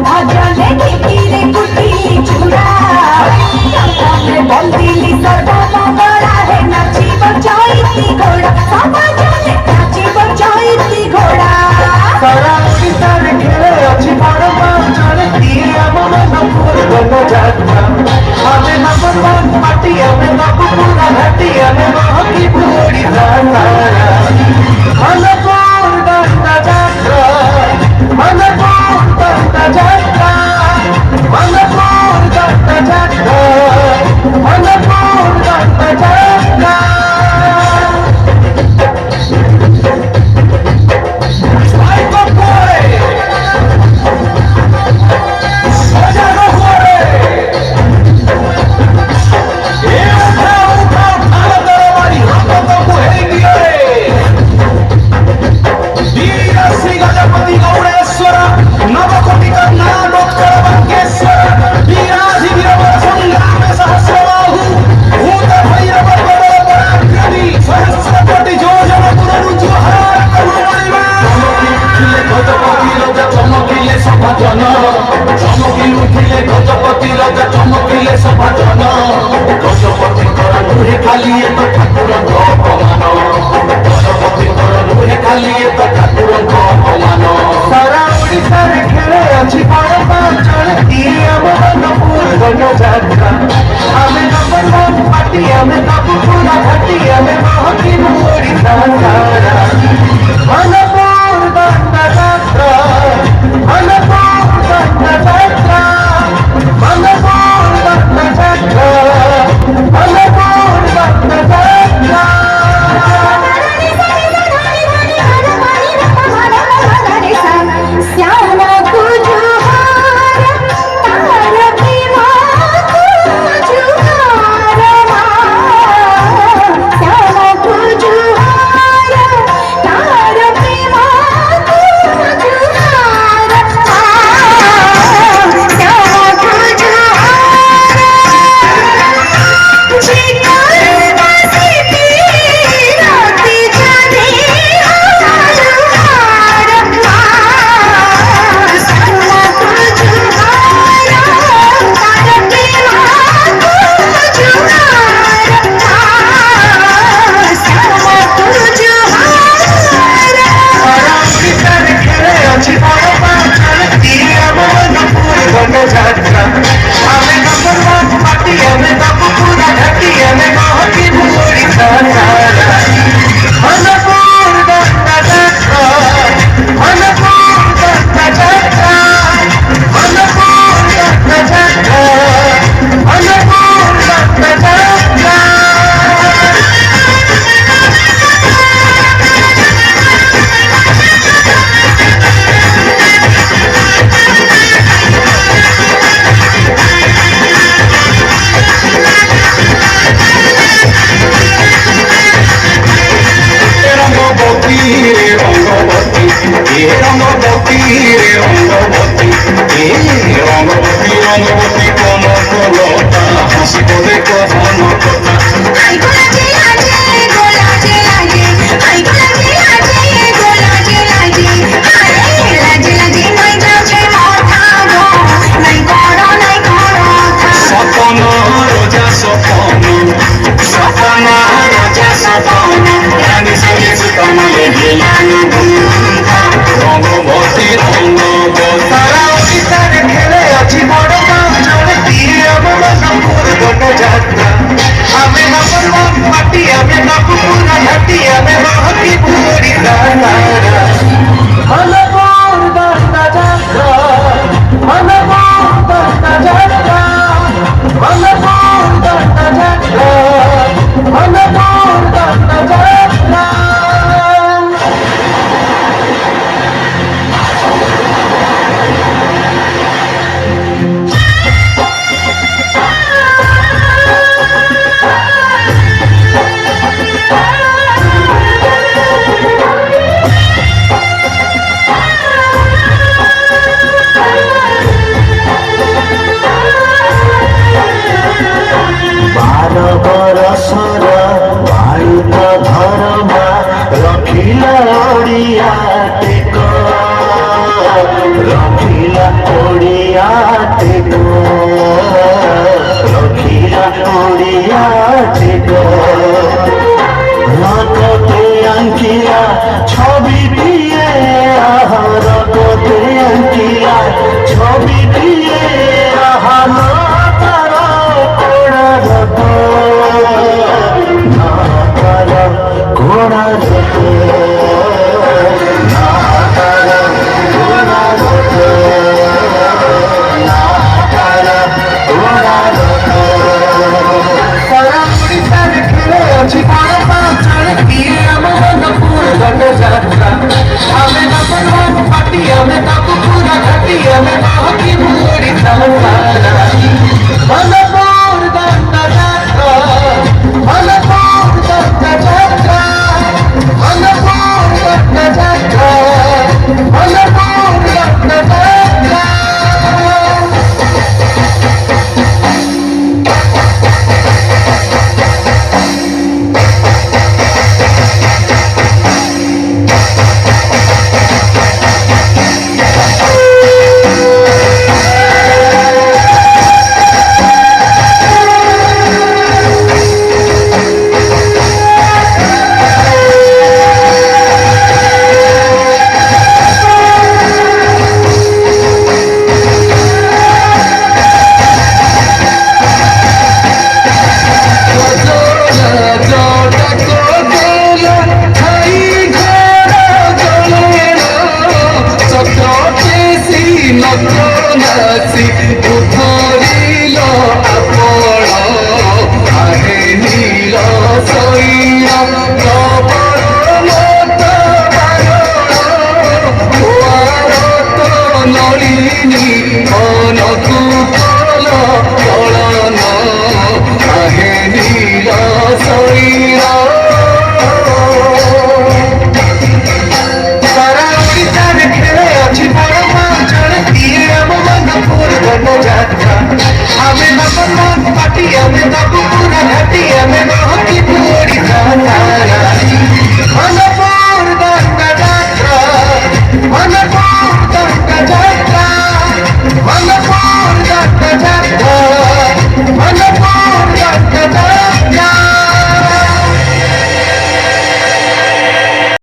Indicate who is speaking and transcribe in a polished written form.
Speaker 1: भजने ढिकीरे कुटीली चूड़ा में बंदिली सर्वमंगला है नाची बजाईती घोड़ा समाजने नाची बजाईती घोड़ा
Speaker 2: सारा ओडिशार खेले अच्छी बड़ पांचन दिए आम मनपुर गण जात्रा आमे नंबर वन पार्टी आमे नबपुरा घाटी आमे महकी ओडिशा सारा मनपुर गण जात्रा मनपुर गण जात्रा मनपुर गण जात्रा मनपुर गण जात्रा सारा ओडिशार खेले अच्छी बड़ पांचन दिए आम मनपुर गण जात्रा आमे नंबर वन पार्टी आमे नबपुरा घाटी आमे महकी ओडिशा सारा मनपुर गण जात्रा मनपुर गण जात्रा मनपुर गण जात्रा मनपुर गण जात्रा
Speaker 1: श्यामा को जुहार तारा प्रेमा को जुहार श्यामा को जुहार तारा प्रेमा को जुहार श्यामा को जुहार जिगर बसती रात जाने सारा ओडिशार खेले अच्छी बड़ पांचन दिए आम मनपुर गण जात्रा आमे नंबर वन
Speaker 2: কাহিনী অনুকূল চলন কাহিনীর শৈরা